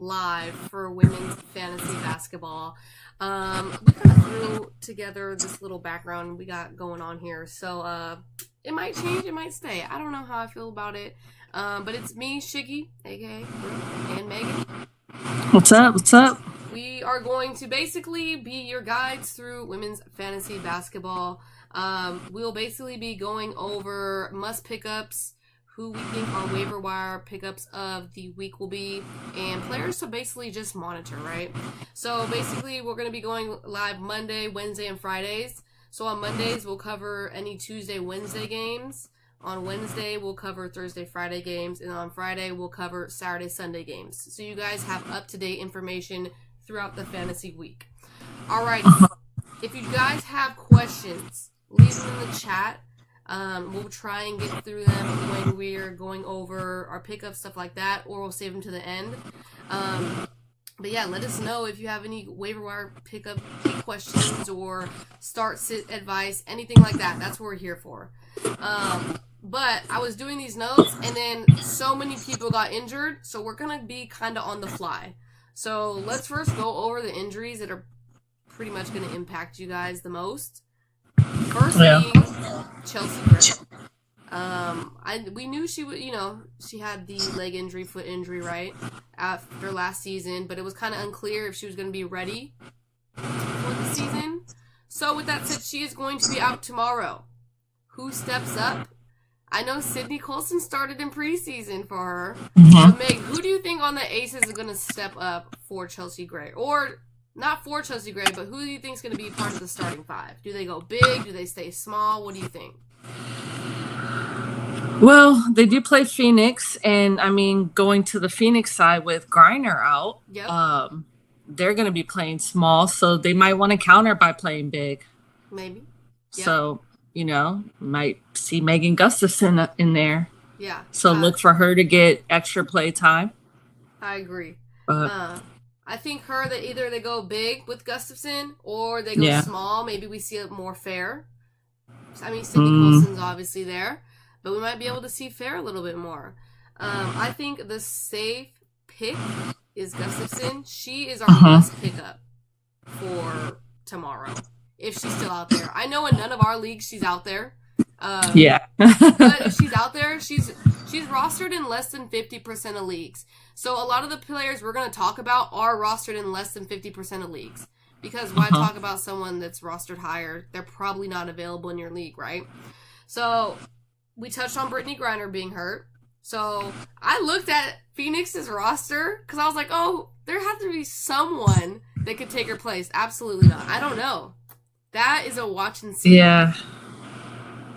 live for women's fantasy basketball. We kind of threw together this little background we got going on here. So it might change, it might stay. I don't know how I feel about it. But it's me, Shigi, aka and Megan. What's up? What's up? We are going to basically be your guides through women's fantasy basketball. We'll basically be going over must pickups, who we think our waiver wire pickups of the week will be, and players to basically just monitor, right? So basically we're going to be going live Monday, Wednesday, and Fridays. So on Mondays we'll cover any Tuesday, Wednesday games. On Wednesday, we'll cover Thursday, Friday games. And on Friday, we'll cover Saturday, Sunday games. So you guys have up-to-date information throughout the fantasy week. Alrighty. If you guys have questions, leave them in the chat. We'll try and get through them when we're going over our pickups, stuff like that. Or we'll save them to the end. But yeah, let us know if you have any waiver wire pickup questions or start-sit advice, anything like that. That's what we're here for. But I was doing these notes, and then so many people got injured, so we're going to be kind of on the fly. So let's first go over the injuries that are pretty much going to impact you guys the most. First being Chelsea Gray. We knew she would, she had the leg injury, foot injury, right, after last season, but it was kind of unclear if she was going to be ready for the season. So with that said, she is going to be out tomorrow. Who steps up? I know Sydney Colson started in preseason for her. But Meg, who do you think on the Aces is going to step up for Chelsea Gray? Or, not for Chelsea Gray, but who do you think is going to be part of the starting five? Do they go big? Do they stay small? What do you think? Well, they do play Phoenix, and going to the Phoenix side with Griner out, they're going to be playing small, so they might want to counter by playing big. Maybe. Yep. So, might see Megan Gustafson in there. Yeah. So look for her to get extra play time. I agree. I think that either they go big with Gustafson or they go small. Maybe we see it more fair. Sydney Colson's obviously there, but we might be able to see fair a little bit more. I think the safe pick is Gustafson. She is our must pickup for tomorrow. If she's still out there. I know in none of our leagues she's out there. But if she's out there, she's rostered in less than 50% of leagues. So a lot of the players we're going to talk about are rostered in less than 50% of leagues. Because why talk about someone that's rostered higher? They're probably not available in your league, right? So we touched on Brittany Griner being hurt. So I looked at Phoenix's roster because I was like, oh, there has to be someone that could take her place. Absolutely not. I don't know. That is a watch and see. Yeah.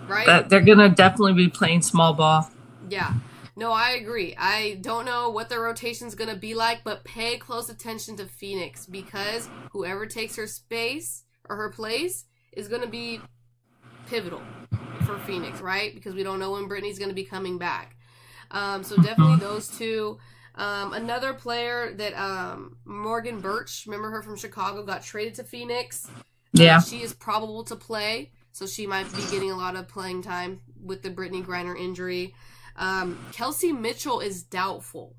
Right? They're going to definitely be playing small ball. Yeah. No, I agree. I don't know what the rotation's going to be like, but pay close attention to Phoenix because whoever takes her space or her place is going to be pivotal for Phoenix, right? Because we don't know when Brittany's going to be coming back. So definitely those two. Another player that Morgan Birch, remember her from Chicago, got traded to Phoenix. Yeah. She is probable to play, so she might be getting a lot of playing time with the Brittany Griner injury. Kelsey Mitchell is doubtful.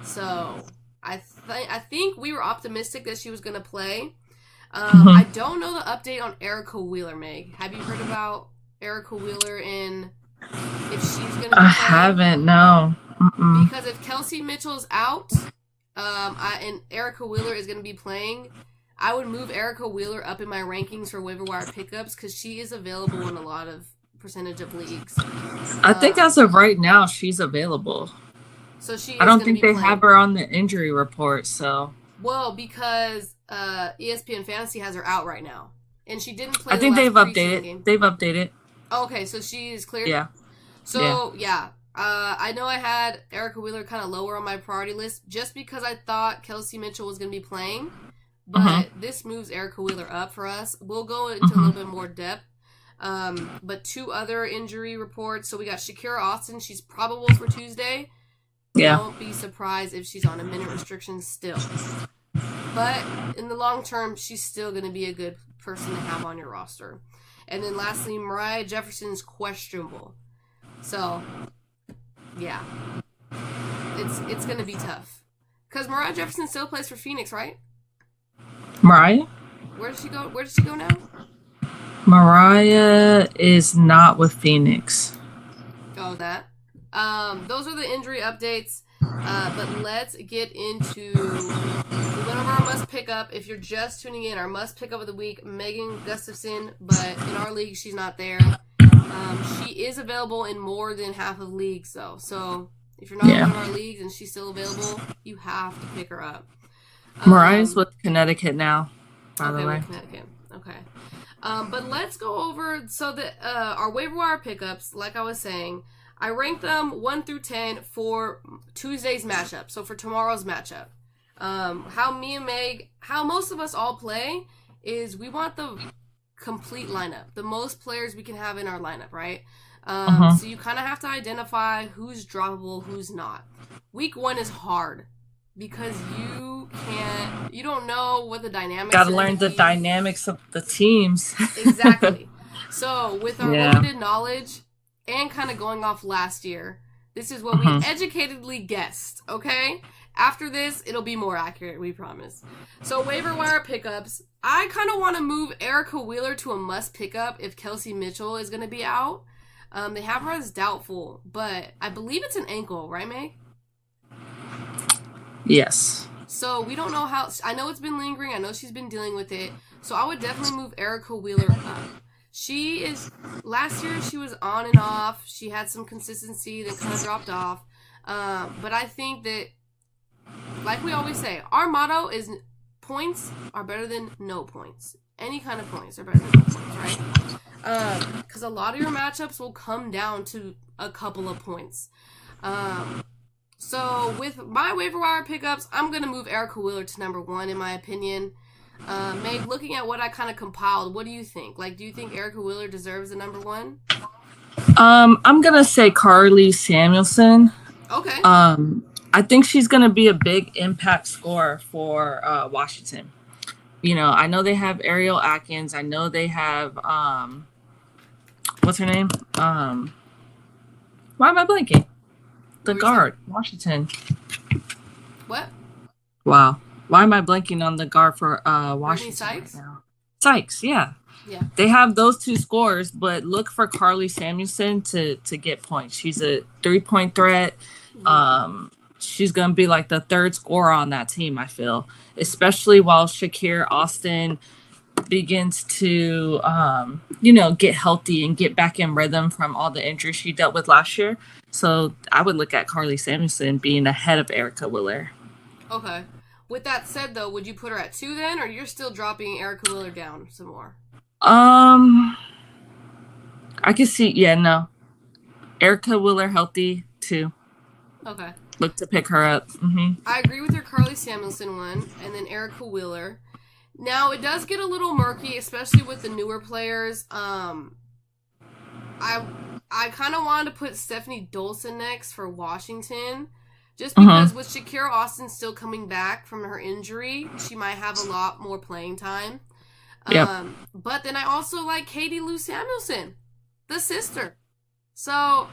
So I think we were optimistic that she was going to play. I don't know the update on Erica Wheeler, Meg. Have you heard about Erica Wheeler and if she's going to be playing? I haven't, no. Because if Kelsey Mitchell's out and Erica Wheeler is going to be playing, I would move Erica Wheeler up in my rankings for waiver wire pickups because she is available in a lot of percentage of leagues. I think as of right now, she's available. So she. I don't think they have her on the injury report. So. Well, because ESPN Fantasy has her out right now, and she didn't play. I think they've updated. Game. They've updated. Okay, so she is cleared. Yeah. So yeah. I know I had Erica Wheeler kind of lower on my priority list just because I thought Kelsey Mitchell was going to be playing. But this moves Erica Wheeler up for us. We'll go into a little bit more depth. But two other injury reports. So we got Shakira Austin. She's probable for Tuesday. Yeah. Don't be surprised if she's on a minute restriction still. But in the long term, she's still going to be a good person to have on your roster. And then lastly, Mariah Jefferson's questionable. So, yeah. It's going to be tough. Because Mariah Jefferson still plays for Phoenix, right? Mariah? Where does she go? Where does she go now? Mariah is not with Phoenix. Oh, that. Those are the injury updates. But let's get into one of our must pick up. If you're just tuning in, our must pick up of the week, Megan Gustafson. But in our league, she's not there. She is available in more than half of leagues, though. So if you're not in one of our leagues and she's still available, you have to pick her up. Mariah's with Connecticut now, by the way. Connecticut. Okay. But let's go over our waiver wire pickups. Like I was saying, I ranked them 1 through 10 for Tuesday's matchup. So for tomorrow's matchup, how most of us all play is we want the complete lineup, the most players we can have in our lineup, right? So you kind of have to identify who's droppable, who's not. Week 1 is hard because you don't know what the dynamics are. Gotta learn the dynamics of the teams. Exactly. So with our limited knowledge and kind of going off last year, this is what we educatedly guessed, okay? After this, it'll be more accurate, we promise. So waiver wire pickups. I kind of want to move Erica Wheeler to a must pickup if Kelsey Mitchell is going to be out. They have her as doubtful, but I believe it's an ankle, right, Meg? Yes. So we don't know how. I know it's been lingering. I know she's been dealing with it. So I would definitely move Erica Wheeler up. Last year she was on and off. She had some consistency, then kind of dropped off. But I think that, like we always say, our motto is points are better than no points. Any kind of points are better than no points, right? Because a lot of your matchups will come down to a couple of points. So with my waiver wire pickups, I'm going to move Erica Wheeler to number 1, in my opinion. Meg, looking at what I kind of compiled, what do you think? Like, do you think Erica Wheeler deserves a number 1? I'm going to say Carly Samuelson. Okay. I think she's going to be a big impact scorer for Washington. You know, I know they have Ariel Atkins. I know they have, what's her name? Why am I blanking? The guard, Washington. What? Wow. Why am I blanking on the guard for Washington Sykes? right now? Sykes, yeah. Yeah. They have those 2 scores, but look for Carly Samuelson to get points. She's a 3-point threat. She's going to be like the 3rd scorer on that team, I feel, especially while Shakir Austin begins to, get healthy and get back in rhythm from all the injuries she dealt with last year. So I would look at Carly Samuelson being ahead of Erica Wheeler. Okay. With that said, though, would you put her at 2 then, or you're still dropping Erica Wheeler down some more? I can see, no. Erica Wheeler healthy, 2. Okay. Look to pick her up. I agree with your Carly Samuelson one, and then Erica Wheeler. Now, it does get a little murky, especially with the newer players. I kind of wanted to put Stephanie Dolson next for Washington, just because with Shakira Austin still coming back from her injury, she might have a lot more playing time. But then I also like Katie Lou Samuelson, the sister. So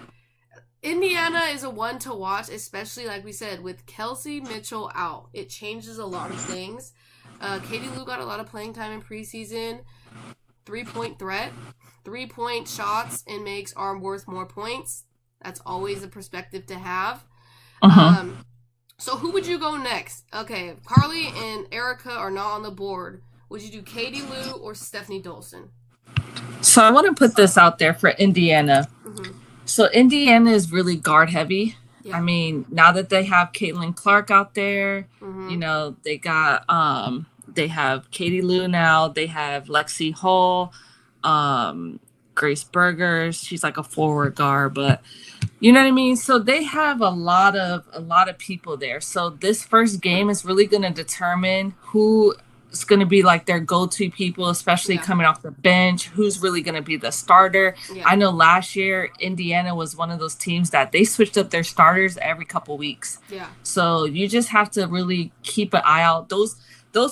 Indiana is a one to watch, especially like we said, with Kelsey Mitchell out. It changes a lot of things. Katie Lou got a lot of playing time in preseason. 3-point threat. 3-point shots and makes are worth more points. That's always a perspective to have. So who would you go next? Okay, Carly and Erica are not on the board. Would you do Katie Lou or Stephanie Dolson? So I want to put this out there for Indiana. So Indiana is really guard heavy. Yeah. I mean, now that they have Caitlin Clark out there, they got they have Katie Lou now. They have Lexi Hull, Grace Bergers. She's like a forward guard, but you know what I mean? So they have a lot of people there. So this first game is really going to determine who is going to be like their go-to people, especially coming off the bench. Who's really going to be the starter? Yeah. I know last year Indiana was one of those teams that they switched up their starters every couple weeks. Yeah. So you just have to really keep an eye out. Those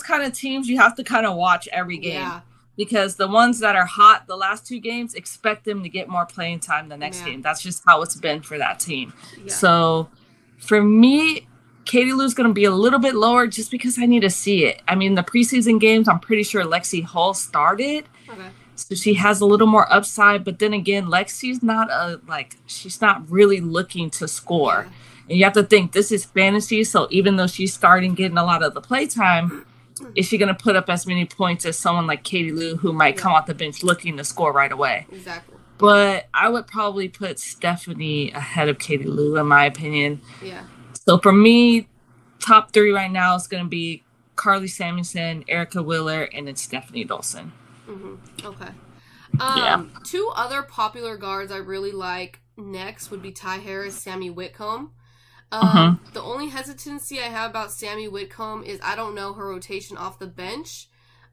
kind of teams you have to kind of watch every game. Yeah. Because the ones that are hot the last 2 games, expect them to get more playing time the next game. That's just how it's been for that team. Yeah. So for me, Katie Lou's going to be a little bit lower just because I need to see it. I mean, the preseason games, I'm pretty sure Lexi Hull started. Okay. So she has a little more upside. But then again, Lexi's she's not really looking to score. Yeah. And you have to think, this is fantasy. So even though she's starting getting a lot of the playtime, is she going to put up as many points as someone like Katie Lou who might come off the bench looking to score right away? Exactly. But I would probably put Stephanie ahead of Katie Lou, in my opinion. Yeah. So for me, top 3 right now is going to be Carly Samuelson, Erica Wheeler, and then Stephanie Dolson. Mm-hmm. Okay. 2 other popular guards I really like next would be Ty Harris, Sammy Whitcomb. The only hesitancy I have about Sammy Whitcomb is I don't know her rotation off the bench,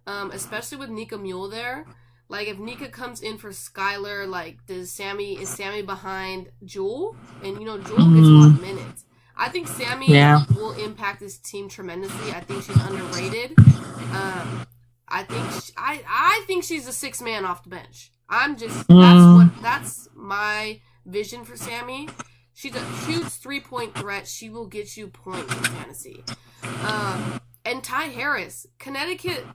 especially with Nika Mule there. Like, if Nika comes in for Skylar, like, is Sammy behind Jewel? And, Jewel gets a lot of minutes. I think Sammy will impact this team tremendously. I think she's underrated. I think she's a 6th man off the bench. That's my vision for Sammy. She's a huge 3-point threat. She will get you points in fantasy. And Ty Harris, Connecticut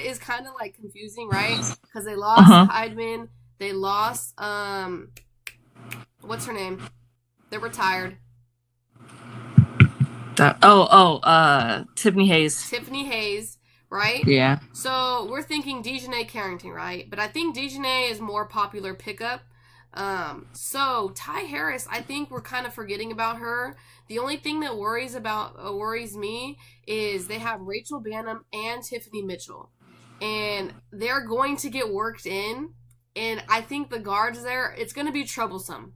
is kind of like confusing, right? Because they lost Heidman. They lost, what's her name? They're retired. Tiffany Hayes. Tiffany Hayes, right? Yeah. So we're thinking Dejanay Carrington, right? But I think Dejanay is more popular pickup. So Ty Harris, I think we're kind of forgetting about her. The only thing that worries me is they have Rachel Bannum and Tiffany Mitchell, and they're going to get worked in. And I think the guards there, it's going to be troublesome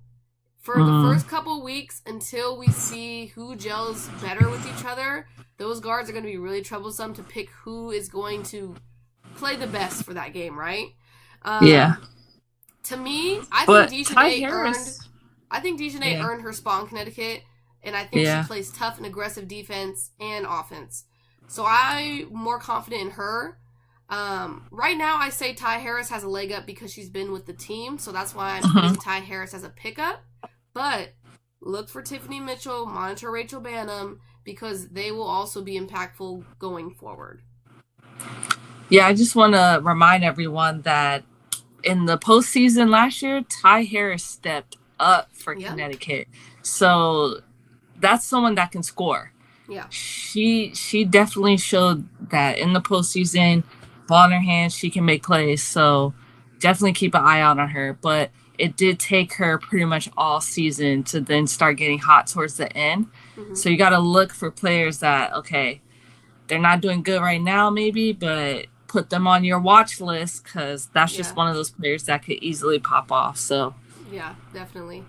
for the first couple weeks until we see who gels better with each other. Those guards are going to be really troublesome to pick who is going to play the best for that game, right? To me, I think Dejanay earned her spot in Connecticut, and I think she plays tough and aggressive defense and offense. So I'm more confident in her. Right now, I say Ty Harris has a leg up because she's been with the team, so that's why I'm putting Ty Harris as a pickup. But look for Tiffany Mitchell, monitor Rachel Bannum, because they will also be impactful going forward. Yeah, I just want to remind everyone that in the postseason last year, Ty Harris stepped up for Connecticut. So that's someone that can score. Yeah. She definitely showed that in the postseason, ball in her hands, she can make plays. So definitely keep an eye out on her. But it did take her pretty much all season to then start getting hot towards the end. Mm-hmm. So you got to look for players that, okay, they're not doing good right now maybe, but put them on your watch list because that's just one of those players that could easily pop off. So yeah, definitely.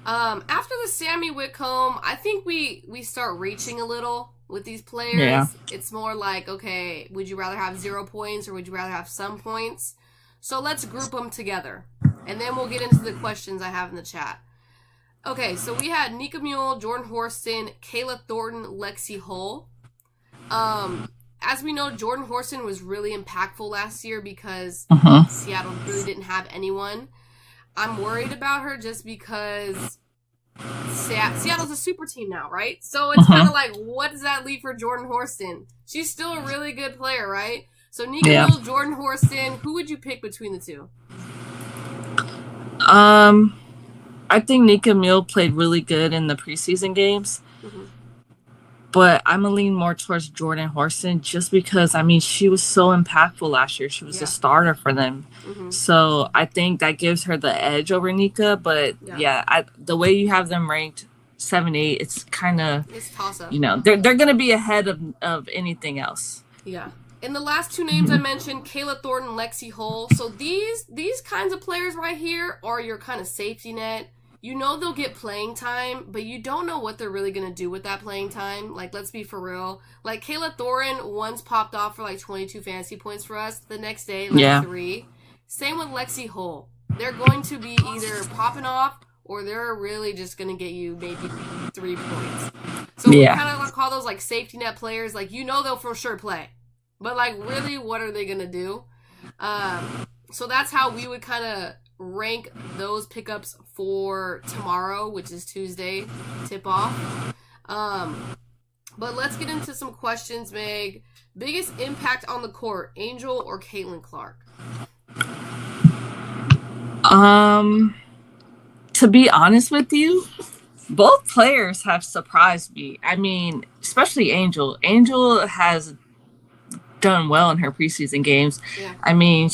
After the Sammy Whitcomb, I think we start reaching a little with these players. Yeah. It's more like, okay, would you rather have 0 points or would you rather have some points? So let's group them together, and then we'll get into the questions I have in the chat. Okay, so we had Nika Mule, Jordan Horston, Kayla Thornton, Lexi Hull. As we know, Jordan Horston was really impactful last year because Seattle really didn't have anyone. I'm worried about her just because Seattle's a super team now, right? So it's kind of like, what does that leave for Jordan Horston? She's still a really good player, right? So Nika Mule, Jordan Horston, who would you pick between the two? I think Nika Mule played really good in the preseason games. But I'm going to lean more towards Jordan Horston just because, I mean, she was so impactful last year. She was a starter for them. So I think that gives her the edge over Nika. But, the way you have them ranked 7-8, it's kind of, toss-up. You know, they're going to be ahead of anything else. Yeah. And the last two names I mentioned, Kayla Thornton, Lexi Hull. So these kinds of players right here are your kind of safety net. You know they'll get playing time, but you don't know what they're really going to do with that playing time. Like, let's be for real. Like, Kayla Thornton once popped off for, 22 fantasy points for us. The next day, 3. Same with Lexi Hull. They're going to be either popping off or they're really just going to get you maybe 3 points. So we kind of call those, safety net players. You know they'll for sure play. But, really, what are they going to do? So that's how we would kind of rank those pickups for tomorrow, which is Tuesday tip-off. But let's get into some questions, Meg. Biggest impact on the court, Angel or Caitlin Clark? To be honest with you, both players have surprised me. I mean, especially Angel. Angel has done well in her preseason games. Yeah. I mean,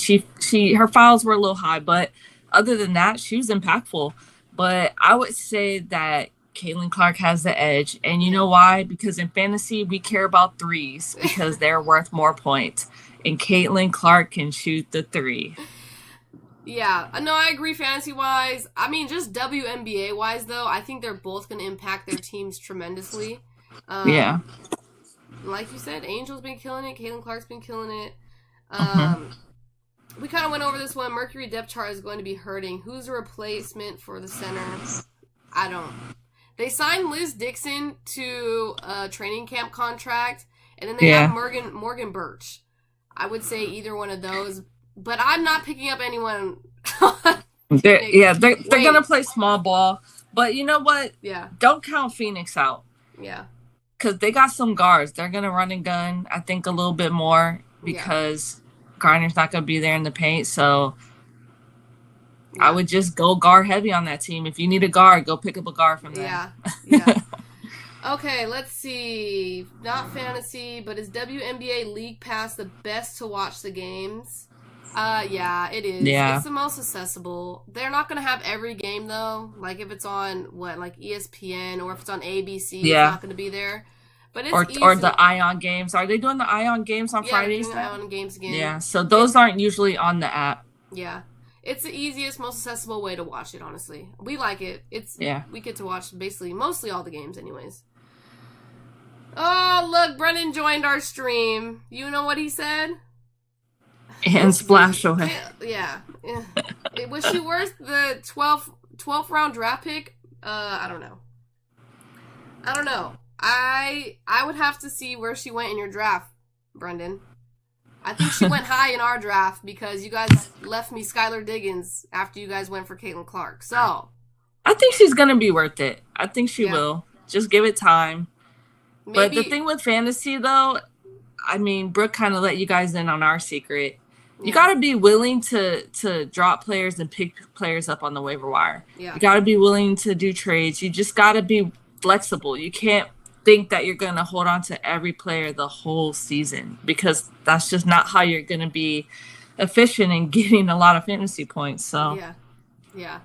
her fouls were a little high, but other than that, she was impactful. But I would say that Caitlin Clark has the edge. And you know why? Because in fantasy, we care about threes because they're worth more points. And Caitlin Clark can shoot the three. Yeah, no, I agree fantasy-wise. I mean, just WNBA-wise, though, I think they're both going to impact their teams tremendously. Yeah. Like you said, Angel's been killing it. Caitlin Clark's been killing it. We kind of went over this one. Mercury depth chart is going to be hurting. Who's the replacement for the center? I don't. They signed Liz Dixon to a training camp contract, and then they have Morgan Birch. I would say either one of those, but I'm not picking up anyone. they're going to play small ball, but you know what? Yeah. Don't count Phoenix out. Yeah. Because they got some guards. They're going to run and gun, I think, a little bit more because Garner's not going to be there in the paint. So I would just go guard heavy on that team. If you need a guard, go pick up a guard from them. Yeah. Okay, let's see. Not fantasy, but is WNBA League Pass the best to watch the games? Yeah, it is. Yeah. It's the most accessible. They're not going to have every game, though. Like, if it's on, like ESPN or if it's on ABC, it's not going to be there. But it's or the Ion games. Are they doing the Ion games on Fridays? Yeah, Ion games again. Yeah, so those aren't usually on the app. Yeah. It's the easiest, most accessible way to watch it, honestly. We like it. We get to watch basically mostly all the games anyways. Oh, look, Brennan joined our stream. You know what he said? And splash away. Yeah. Was she worth the 12th round draft pick? I don't know. I would have to see where she went in your draft, Brendan. I think she went high in our draft because you guys left me Skylar Diggins after you guys went for Caitlin Clark. So I think she's going to be worth it. I think she will. Just give it time. Maybe. But the thing with fantasy, though, I mean, Brooke kind of let you guys in on our secret. You got to be willing to drop players and pick players up on the waiver wire. Yeah. You got to be willing to do trades. You just got to be flexible. You can't think that you're going to hold on to every player the whole season because that's just not how you're going to be efficient in getting a lot of fantasy points. So yeah.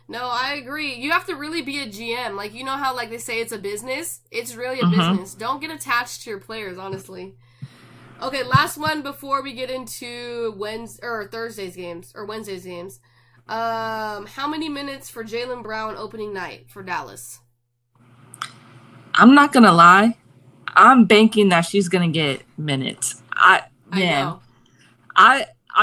No, I agree. You have to really be a GM. Like, you know how like they say it's a business? It's really a business. Don't get attached to your players, honestly. Okay, last one before we get into Wednesday's games. How many minutes for Jaylen Brown opening night for Dallas? I'm not gonna lie. I'm banking that she's gonna get minutes. I'm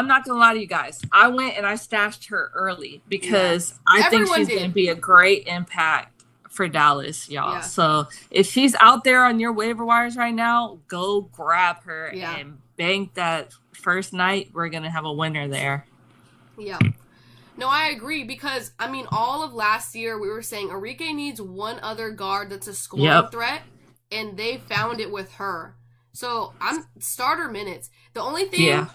not gonna lie to you guys. I went and I stashed her early because I think she's gonna be a great impact for Dallas, y'all. Yeah. So if she's out there on your waiver wires right now, go grab her and bank that first night. We're gonna have a winner there. Yeah. No, I agree because, I mean, all of last year we were saying Arike needs one other guard that's a scoring threat, and they found it with her. So, I'm starter minutes. The only thing,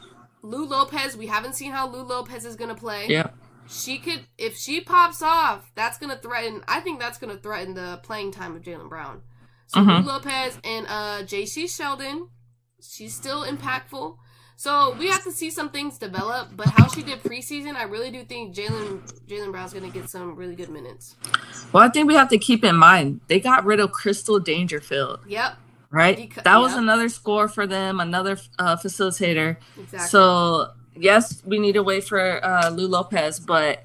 Lou Lopez, we haven't seen how Lou Lopez is going to play. Yeah. She could, if she pops off, that's going to threaten, I think that's going to threaten the playing time of Jaylen Brown. So, Lou Lopez and JC Sheldon, she's still impactful. So, we have to see some things develop, but how she did preseason, I really do think Jaylen Brown's going to get some really good minutes. Well, I think we have to keep in mind, they got rid of Crystal Dangerfield. Yep. Right? That was another score for them, another facilitator. Exactly. So, yes, we need to wait for Lou Lopez, but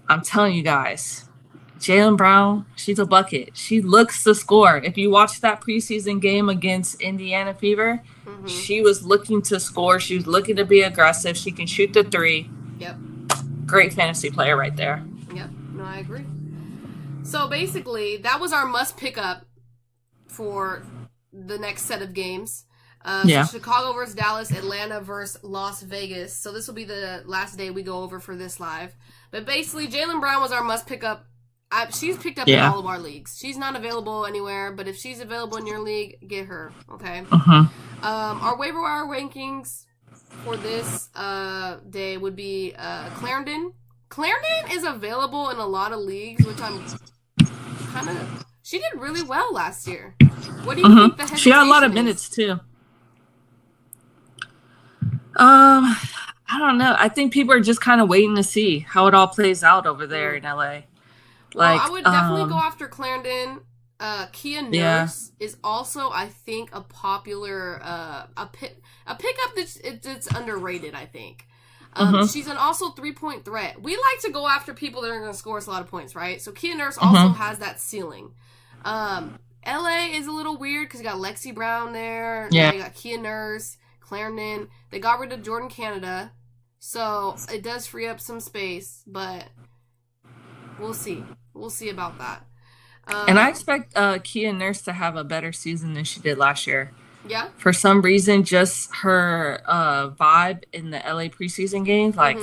I'm telling you guys, Jaylen Brown, she's a bucket. She looks to score. If you watch that preseason game against Indiana Fever, she was looking to score. She was looking to be aggressive. She can shoot the three. Yep. Great fantasy player right there. Yep. No, I agree. So basically, that was our must pick up for the next set of games. So Chicago versus Dallas, Atlanta versus Las Vegas. So this will be the last day we go over for this live. But basically, Jaylen Brown was our must pick up. She's picked up in all of our leagues. She's not available anywhere, but if she's available in your league, get her. Okay. Our waiver wire rankings for this day would be Clarendon. Clarendon is available in a lot of leagues, which I'm kind of. She did really well last year. What do you think the hesitation She got a lot of minutes too. I don't know. I think people are just kind of waiting to see how it all plays out over there in LA. Like, I would definitely go after Clarendon. Kia Nurse is also, I think, a popular a pickup that's underrated. I think she's an also 3-point threat. We like to go after people that are going to score us a lot of points, right? So Kia Nurse also has that ceiling. LA is a little weird because you got Lexi Brown there. Yeah, you got Kia Nurse, Clarendon. They got rid of Jordan Canada, so it does free up some space, but we'll see. We'll see about that. And I expect Kia Nurse to have a better season than she did last year. Yeah. For some reason, just her vibe in the LA preseason games, like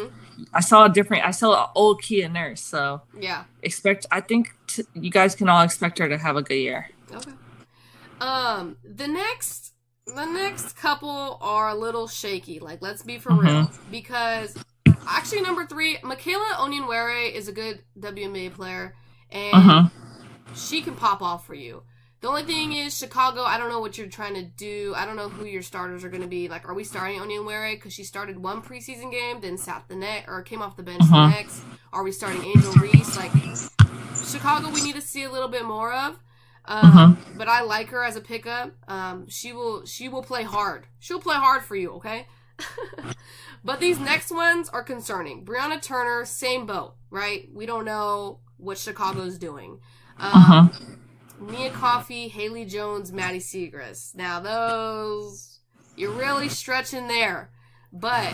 I saw an old Kia Nurse. So yeah, I think you guys can all expect her to have a good year. Okay. The next couple are a little shaky. Like, let's be for real, because actually number 3, Michaela Onyenwere is a good WNBA player, and she can pop off for you. The only thing is, Chicago, I don't know what you're trying to do. I don't know who your starters are going to be. Like, are we starting Onyenwere because she started one preseason game, then sat the net, or came off the bench the next? Are we starting Angel Reese? Like, Chicago, we need to see a little bit more of. But I like her as a pickup. She will play hard. She'll play hard for you, okay? But these next ones are concerning. Brianna Turner, same boat, right? We don't know what Chicago's doing. Nia Coffey, Haley Jones, Maddie Siegrist. Now those, you're really stretching there. But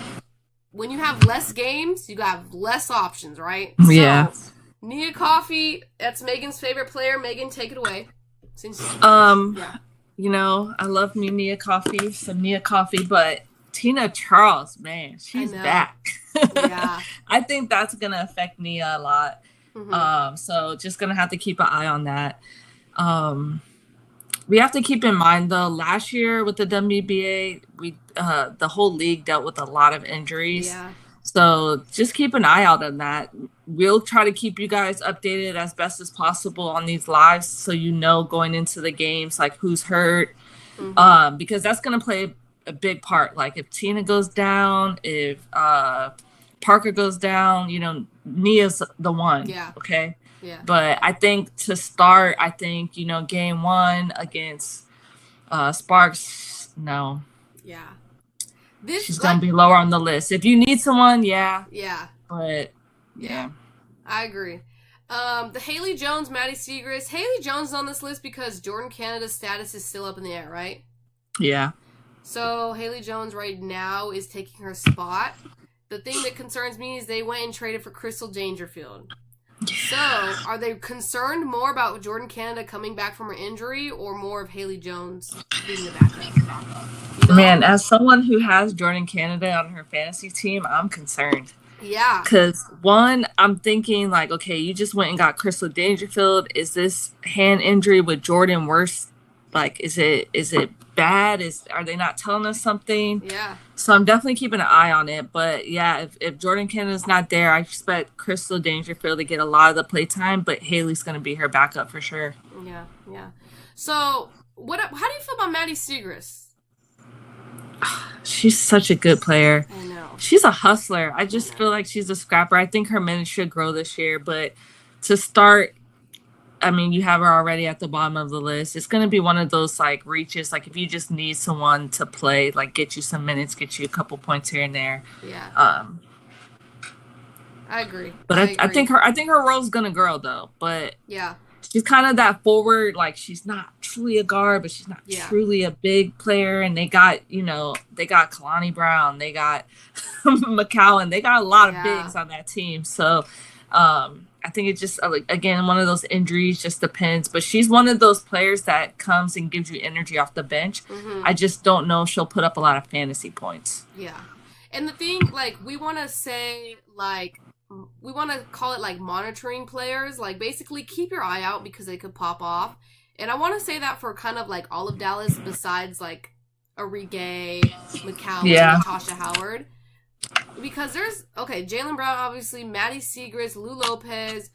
when you have less games, you have less options, right? Yeah. So, Nia Coffey, that's Megan's favorite player. Megan, take it away. You know, I love me Nia Coffey, some Nia Coffey, but Tina Charles, man, she's back. Yeah. I think that's gonna affect Nia a lot. So just gonna have to keep an eye on that. We have to keep in mind though, last year with the WBA, the whole league dealt with a lot of injuries. Yeah. So just keep an eye out on that. We'll try to keep you guys updated as best as possible on these lives, so you know going into the games like who's hurt, because that's gonna play a big part. Like if Tina goes down, if Parker goes down, you know, Nia's the one. Yeah. Okay. Yeah. But I think to start, you know, game 1 against Sparks, no. Yeah. She's going to be lower on the list. If you need someone, Yeah. But, yeah. I agree. The Haley Jones, Maddie Siegrist. Haley Jones is on this list because Jordan Canada's status is still up in the air, right? Yeah. So Haley Jones right now is taking her spot. The thing that concerns me is they went and traded for Crystal Dangerfield. So, are they concerned more about Jordan Canada coming back from her injury, or more of Haley Jones being the backup? You know? Man, as someone who has Jordan Canada on her fantasy team, I'm concerned. Yeah. Because, one, I'm thinking, like, okay, you just went and got Crystal Dangerfield. Is this hand injury with Jordan worse? Like, is it bad? Are they not telling us something? Yeah. So I'm definitely keeping an eye on it. But yeah, if Jordan Canada's not there, I expect Crystal Dangerfield to get a lot of the play time, but Haley's going to be her backup for sure. Yeah. So how do you feel about Maddie Siegrist? She's such a good player. I know. She's a hustler. I just feel like she's a scrapper. I think her minutes should grow this year, but to start, I mean, you have her already at the bottom of the list. It's going to be one of those, like, reaches. Like, if you just need someone to play, like, get you some minutes, get you a couple points here and there. Yeah. I agree. But I think her role's going to grow, though. But yeah, she's kind of that forward. Like, she's not truly a guard, but she's not truly a big player. And they got Kalani Brown. They got McCowan. They got a lot of bigs on that team. So, I think it just, again, one of those injuries just depends. But she's one of those players that comes and gives you energy off the bench. I just don't know if she'll put up a lot of fantasy points. Yeah. And the thing, like, we want to say, like, we want to call it like monitoring players. Like basically keep your eye out because they could pop off. And I want to say that for kind of like all of Dallas besides like Arrigay, McCall, Natasha Howard. Because there's, Jaylen Brown, obviously, Maddie Segrist, Lou Lopez,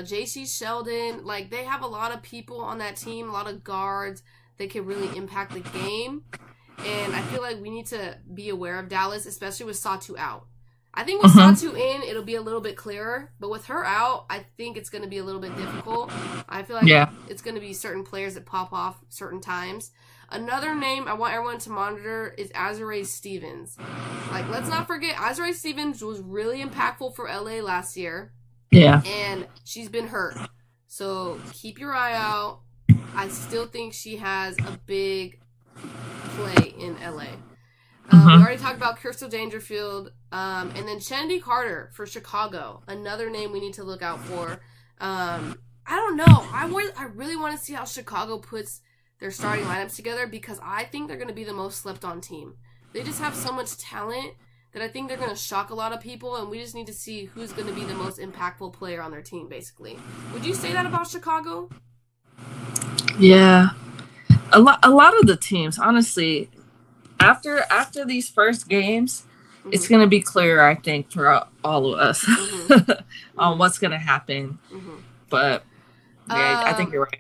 J.C. Sheldon. Like, they have a lot of people on that team, a lot of guards that can really impact the game. And I feel like we need to be aware of Dallas, especially with Satu out. I think with Satu in, it'll be a little bit clearer. But with her out, I think it's going to be a little bit difficult. I feel like it's going to be certain players that pop off certain times. Another name I want everyone to monitor is Azurá Stevens. Like, let's not forget, Azurá Stevens was really impactful for LA last year. Yeah. And she's been hurt. So keep your eye out. I still think she has a big play in LA. We already talked about Crystal Dangerfield. And then Chendi Carter for Chicago. Another name we need to look out for. I don't know. I really want to see how Chicago puts their starting lineups together because I think they're going to be the most slept on team. They just have so much talent that I think they're going to shock a lot of people, and we just need to see who's going to be the most impactful player on their team, basically. Would you say that about Chicago? Yeah. A lot of the teams, honestly, after these first games, it's going to be clearer, I think, for all of us on what's going to happen. But, yeah, I think you're right.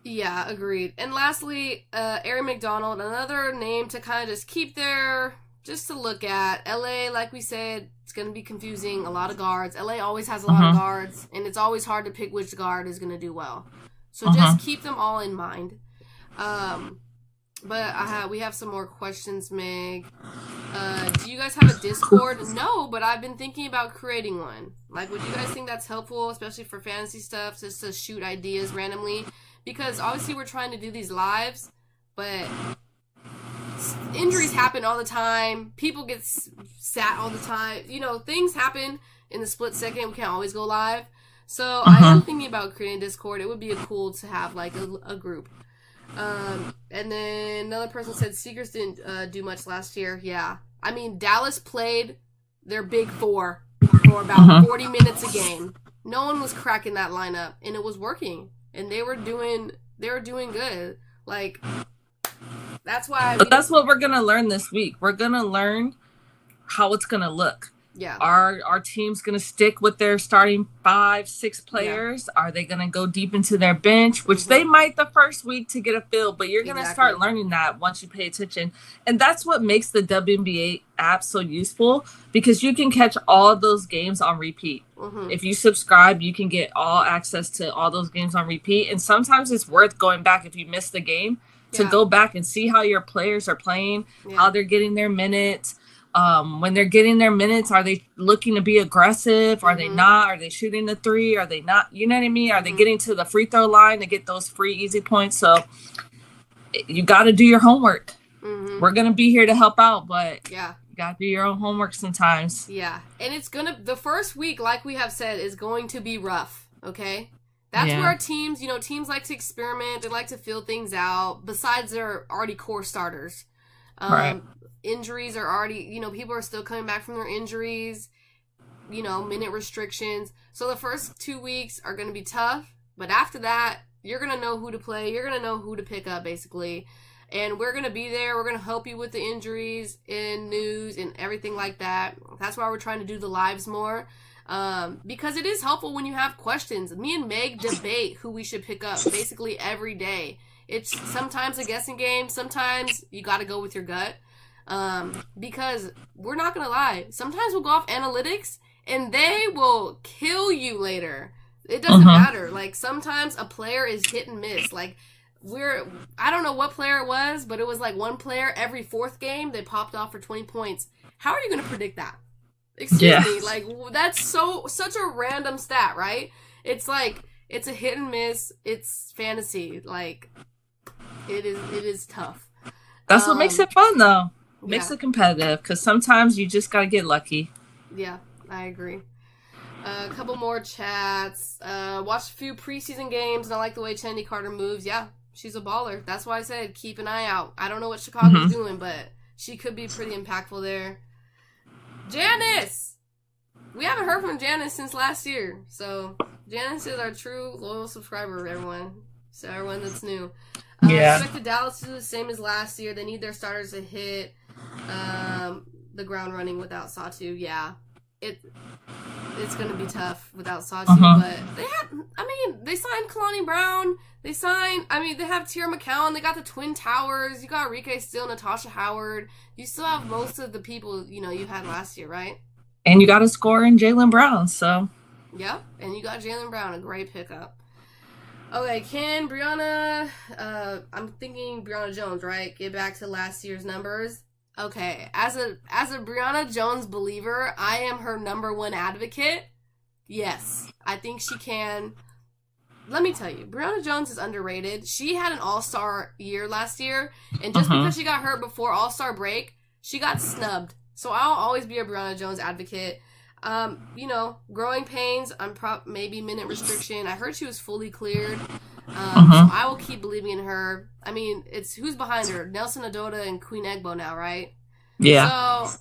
Yeah, agreed. And lastly, Ari McDonald, another name to kind of just keep there, just to look at. LA, like we said, it's going to be confusing. A lot of guards. LA always has a lot of guards, and it's always hard to pick which guard is going to do well. So just keep them all in mind. But we have some more questions, Meg. Do you guys have a Discord? No, but I've been thinking about creating one. Like, would you guys think that's helpful, especially for fantasy stuff, just to shoot ideas randomly? Because obviously we're trying to do these lives, but injuries happen all the time. People get sat all the time. You know, things happen in the split second. We can't always go live. So I am thinking about creating Discord. It would be cool to have like a group. And then another person said Seekers didn't do much last year. Yeah. I mean, Dallas played their big four for about 40 minutes a game. No one was cracking that lineup, and it was working. And they were doing good. Like, that's why. But that's what we're gonna learn this week. We're gonna learn how it's gonna look. Yeah. Our team's gonna stick with their starting 5-6 players? Yeah. Are they gonna go deep into their bench? Which they might the first week to get a feel, but you're gonna start learning that once you pay attention. And that's what makes the WNBA app so useful, because you can catch all those games on repeat. If you subscribe, you can get all access to all those games on repeat. And sometimes it's worth going back if you missed the game to go back and see how your players are playing, how they're getting their minutes. When they're getting their minutes, are they looking to be aggressive? Are they not? Are they shooting the three? Are they not? You know what I mean? Are they getting to the free throw line to get those free, easy points? So you got to do your homework. We're going to be here to help out, but you got to do your own homework sometimes. Yeah. And the first week, like we have said, is going to be rough. Okay. That's where teams like to experiment. They like to feel things out besides their already core starters. Right. Injuries are already, people are still coming back from their injuries, minute restrictions. So the first 2 weeks are going to be tough, but after that, you're going to know who to play. You're going to know who to pick up, basically. And we're going to be there. We're going to help you with the injuries and news and everything like that. That's why we're trying to do the lives more. Because it is helpful when you have questions. Me and Meg debate who we should pick up basically every day. It's sometimes a guessing game. Sometimes you got to go with your gut. Because we're not going to lie. Sometimes we'll go off analytics and they will kill you later. It doesn't matter. Like, sometimes a player is hit and miss. Like, I don't know what player it was, but it was like one player every fourth game, they popped off for 20 points. How are you going to predict that? Excuse me. Like, that's such a random stat, right? It's like, it's a hit and miss. It's fantasy. Like, it is tough. That's what makes it fun, though. Makes it competitive, because sometimes you just got to get lucky. Yeah, I agree. A couple more chats. Watched a few preseason games, and I like the way Chendi Carter moves. Yeah, she's a baller. That's why I said keep an eye out. I don't know what Chicago's doing, but she could be pretty impactful there. Janice! We haven't heard from Janice since last year. So, Janice is our true loyal subscriber, everyone. So, everyone that's new. Yeah. I expect the Dallas to do the same as last year. They need their starters to hit the ground running without Satu. Yeah. It's going to be tough without Satu. But they signed Kalani Brown. They have Tierra McCowan. They got the Twin Towers. You got Rike Still, Natasha Howard. You still have most of the people, you had last year, right? And you got a scorer in Jaylen Brown, so. Yep, and you got Jaylen Brown, a great pickup. Okay, can Brianna, I'm thinking Brianna Jones, right? Get back to last year's numbers. Okay, as a Brianna Jones believer, I am her number one advocate. Yes, I think she can. Let me tell you, Brianna Jones is underrated. She had an all-star year last year, and just because she got hurt before all-star break, she got snubbed. So I'll always be a Brianna Jones advocate. Growing pains, maybe minute restriction. I heard she was fully cleared. So I will keep believing in her. I mean, it's who's behind her? Nelson Adota and Queen Egbo now, right? Yeah. So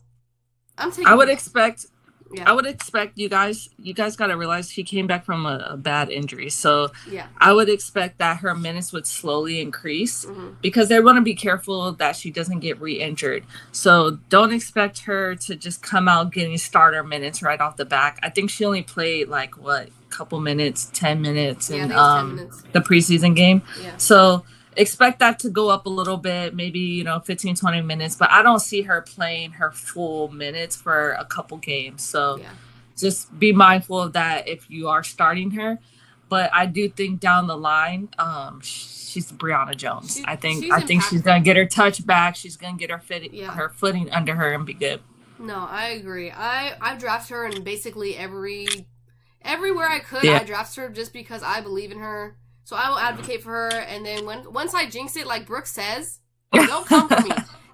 I'm taking. I would expect you guys got to realize she came back from a bad injury. So yeah. I would expect that her minutes would slowly increase because they want to be careful that she doesn't get re-injured. So don't expect her to just come out getting starter minutes right off the back. I think she only played couple minutes, 10 minutes in 10 minutes. The preseason game. Yeah. So expect that to go up a little bit, maybe, 15, 20 minutes. But I don't see her playing her full minutes for a couple games. So just be mindful of that if you are starting her. But I do think down the line, she's Brianna Jones. I think she's going to get her touch back. She's going to get her footing under her and be good. No, I agree. I drafted her in basically everywhere I could. I drafted her just because I believe in her. So I will advocate for her, and then once I jinx it, like Brooke says, don't come for me.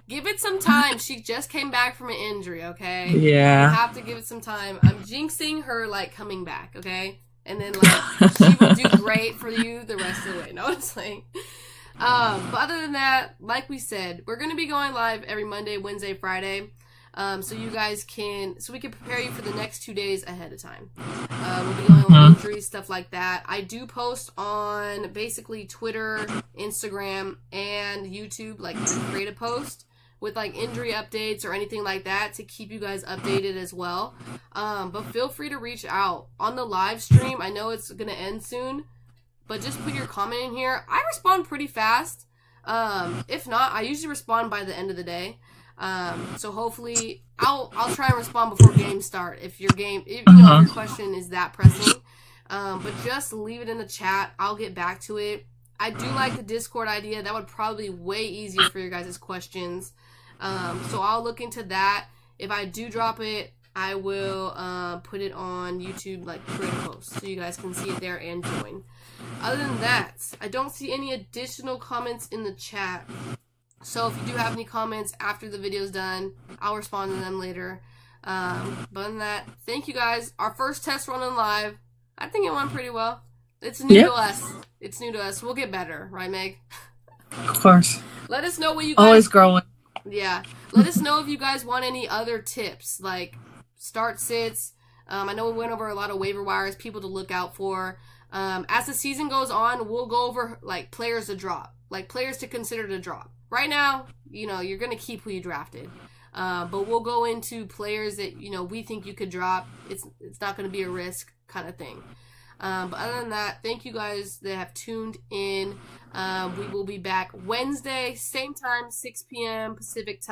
Give it some time. She just came back from an injury, okay? Yeah. You have to give it some time. I'm jinxing her, coming back, okay? And then, she will do great for you the rest of the way. Know what I'm saying? But other than that, like we said, we're going to be going live every Monday, Wednesday, Friday. So we can prepare you for the next 2 days ahead of time. We'll be going over injuries, stuff like that. I do post on basically Twitter, Instagram, and YouTube, create a post with injury updates or anything like that to keep you guys updated as well. But feel free to reach out on the live stream. I know it's gonna end soon, but just put your comment in here. I respond pretty fast. If not, I usually respond by the end of the day. So hopefully I'll try and respond before games start if your question is that pressing. But just leave it in the chat. I'll get back to it. I do like the Discord idea. That would probably be way easier for your guys' questions. So I'll look into that. If I do drop it, I will put it on YouTube, create a post, so you guys can see it there and join. Other than that, I don't see any additional comments in the chat. So if you do have any comments after the video's done, I'll respond to them later. But other than that, thank you guys. Our first test run on live, I think it went pretty well. It's new to us. It's new to us. We'll get better, right, Meg? Of course. Let us know what you guys... Always growing. Yeah. Let us know if you guys want any other tips, like start sits. I know we went over a lot of waiver wires, people to look out for. As the season goes on, we'll go over, players to drop. Players to consider to drop. Right now, you're going to keep who you drafted. But we'll go into players that, we think you could drop. It's not going to be a risk kind of thing. But other than that, thank you guys that have tuned in. We will be back Wednesday, same time, 6 p.m. Pacific time.